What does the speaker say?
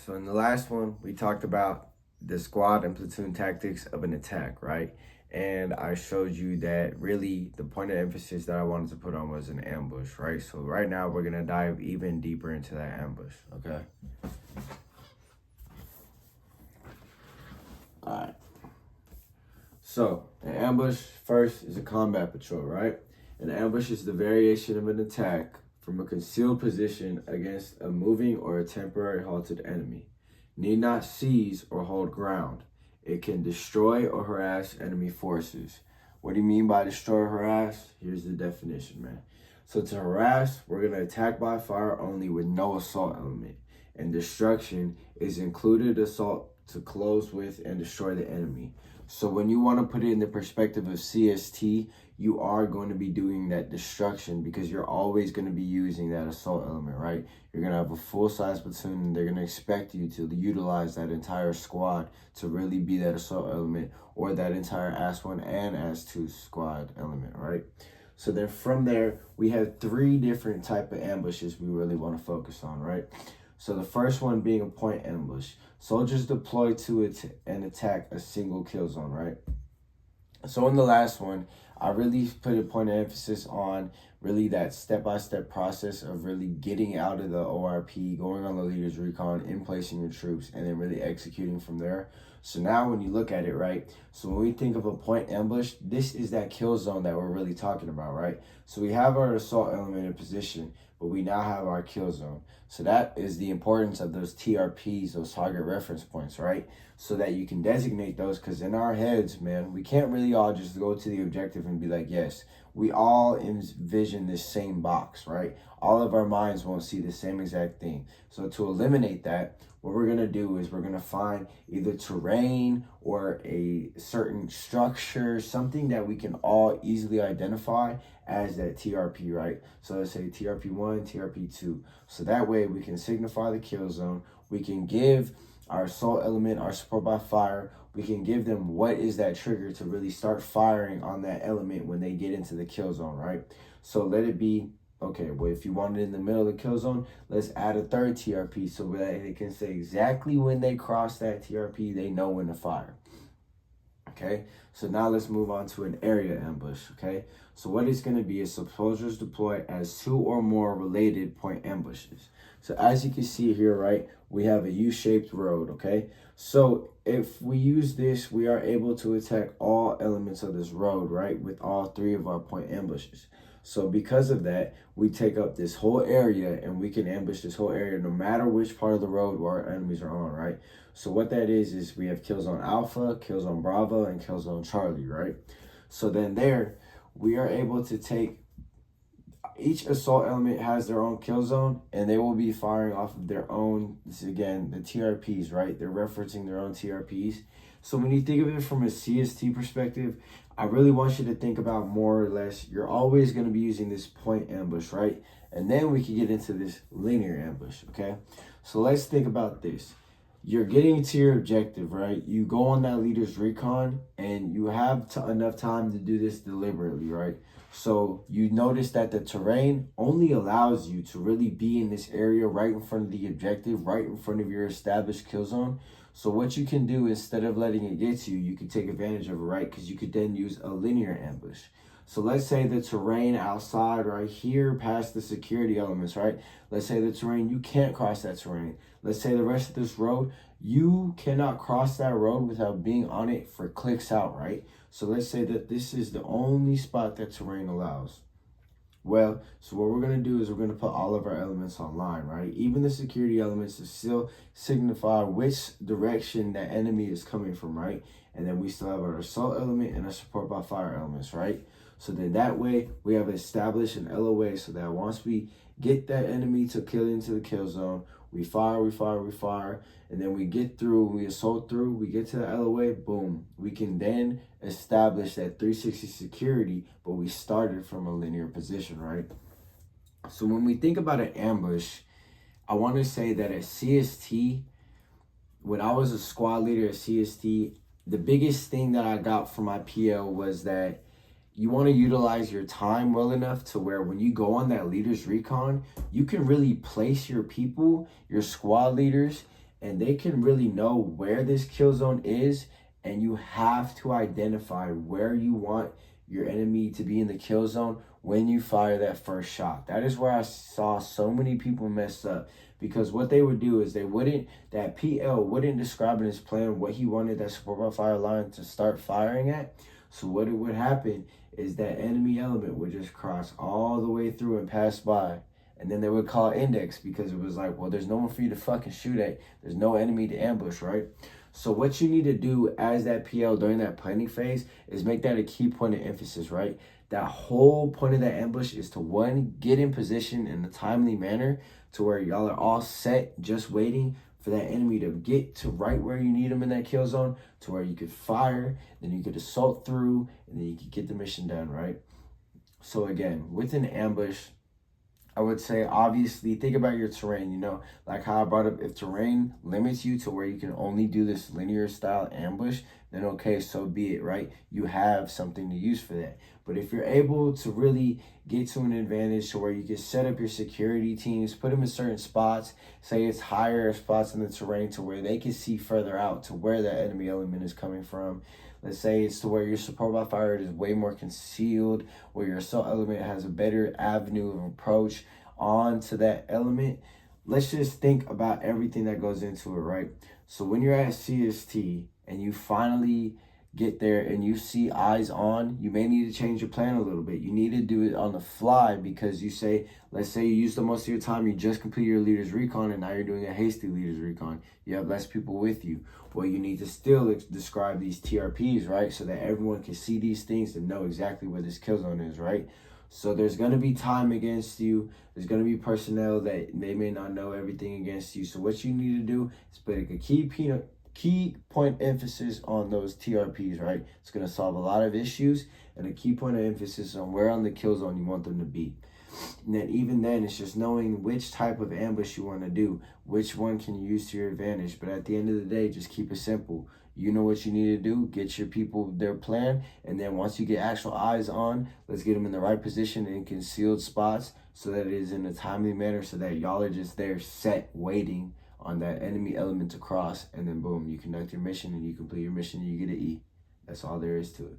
So in the last one, we talked about the squad and platoon tactics of an attack, right? And I showed you that really the point of emphasis that I wanted to put on was an ambush, right? So right now we're gonna dive even deeper into that ambush, okay? All right. So an ambush first is a combat patrol, right? An ambush is the variation of an attack from a concealed position against a moving or a temporary halted enemy. Need not seize or hold ground. It can destroy or harass enemy forces. What do you mean by destroy or harass? Here's the definition, man. So to harass, we're going to attack by fire only with no assault element. And destruction is included assault to close with and destroy the enemy. So when you want to put it in the perspective of CST, you are going to be doing that destruction because you're always going to be using that assault element, right? You're going to have a full-size platoon and they're going to expect you to utilize that entire squad to really be that assault element or that entire AS1 and AS2 squad element, right? So then from there, we have three different type of ambushes we really want to focus on, right? So the first one being a point ambush. Soldiers deploy to it and attack a single kill zone, right? So in the last one, I really put a point of emphasis on really that step-by-step process of really getting out of the ORP, going on the leader's recon, in placing your troops, and then really executing from there. So now when you look at it, right, so when we think of a point ambush, this is that kill zone that we're really talking about, right? So we have our assault element in position, but we now have our kill zone. So that is the importance of those TRPs, those target reference points, right? So that you can designate those, because in our heads, man, we can't really all just go to the objective and be like, yes, we all envision this same box, right? All of our minds won't see the same exact thing. So to eliminate that, what we're going to do is we're going to find either terrain or a certain structure, something that we can all easily identify as that TRP, right? So let's say TRP1, TRP2. So that way we can signify the kill zone. We can give our assault element, our support by fire, we can give them what is that trigger to really start firing on that element when they get into the kill zone, right? So let it be, okay, well, if you want it in the middle of the kill zone, let's add a third TRP so that they can say exactly when they cross that TRP, they know when to fire. Okay, so now let's move on to an area ambush, okay? So what it's going to be is soldiers deploy as two or more related point ambushes. So as you can see here, right, we have a U-shaped road, okay? So if we use this, we are able to attack all elements of this road, right, with all three of our point ambushes. So because of that, we take up this whole area and we can ambush this whole area no matter which part of the road our enemies are on, right? So what that is we have kill zone Alpha, kill zone Bravo, and kill zone Charlie, right? So then there, we are able to take, each assault element has their own kill zone and they will be firing off of their own, this is again, the TRPs, right? They're referencing their own TRPs. So when you think of it from a CST perspective, I really want you to think about more or less, you're always going to be using this point ambush, right? And then we can get into this linear ambush, okay? So let's think about this. You're getting to your objective, right? You go on that leader's recon and you have enough time to do this deliberately, right? So you notice that the terrain only allows you to really be in this area right in front of the objective, right in front of your established kill zone. So what you can do, instead of letting it get to you, you can take advantage of it, right? Because you could then use a linear ambush. So let's say the terrain outside right here past the security elements, right? Let's say the terrain, you can't cross that terrain. Let's say the rest of this road, you cannot cross that road without being on it for clicks out, right? So let's say that this is the only spot that terrain allows. Well, so what we're going to do is we're going to put all of our elements online, right? Even the security elements to still signify which direction that enemy is coming from, right? And then we still have our assault element and our support by fire elements, right? So then that way we have established an LOA so that once we get that enemy to kill into the kill zone, we fire, and then we get through, we assault through, we get to the LOA, boom. We can then establish that 360 security, but we started from a linear position, right? So when we think about an ambush, I want to say that at CST, when I was a squad leader at CST, the biggest thing that I got from my PL was that you want to utilize your time well enough to where when you go on that leader's recon, you can really place your people, your squad leaders, and they can really know where this kill zone is, and you have to identify where you want your enemy to be in the kill zone when you fire that first shot. That is where I saw so many people mess up, because what they would do is that PL wouldn't describe in his plan what he wanted that support by fire line to start firing at. So what it would happen is that enemy element would just cross all the way through and pass by. And then they would call index, because it was like, well, there's no one for you to fucking shoot at. There's no enemy to ambush, right? So what you need to do as that PL during that planning phase is make that a key point of emphasis, right? That whole point of that ambush is to, one, get in position in a timely manner to where y'all are all set, just waiting for that enemy to get to right where you need them in that kill zone, to where you could fire, then you could assault through, and then you could get the mission done, right? So again, with an ambush, I would say, obviously, think about your terrain, you know, like how I brought up, if terrain limits you to where you can only do this linear style ambush, then okay, so be it, right? You have something to use for that. But if you're able to really get to an advantage to where you can set up your security teams, put them in certain spots, say it's higher spots in the terrain to where they can see further out to where that enemy element is coming from. Let's say it's to where your support by fire is way more concealed, where your assault element has a better avenue of approach onto that element. Let's just think about everything that goes into it, right? So when you're at CST and you finally get there and you see eyes on, you may need to change your plan a little bit. You need to do it on the fly, because let's say you use the most of your time, you just complete your leader's recon, and now you're doing a hasty leader's recon. You have less people with you. Well, you need to still describe these TRPs, right? So that everyone can see these things and know exactly where this kill zone is, right? So there's going to be time against you. There's going to be personnel that they may not know everything against you. So what you need to do is put a key point emphasis on those TRPs, right? It's going to solve a lot of issues, and a key point of emphasis on where on the kill zone you want them to be. And then even then, it's just knowing which type of ambush you want to do, which one can you use to your advantage. But at the end of the day, just keep it simple. You know what you need to do, get your people their plan, and then once you get actual eyes on, let's get them in the right position in concealed spots so that it is in a timely manner, so that y'all are just there set waiting on that enemy element to cross, and then boom, you conduct your mission and you complete your mission and you get an E. That's all there is to it.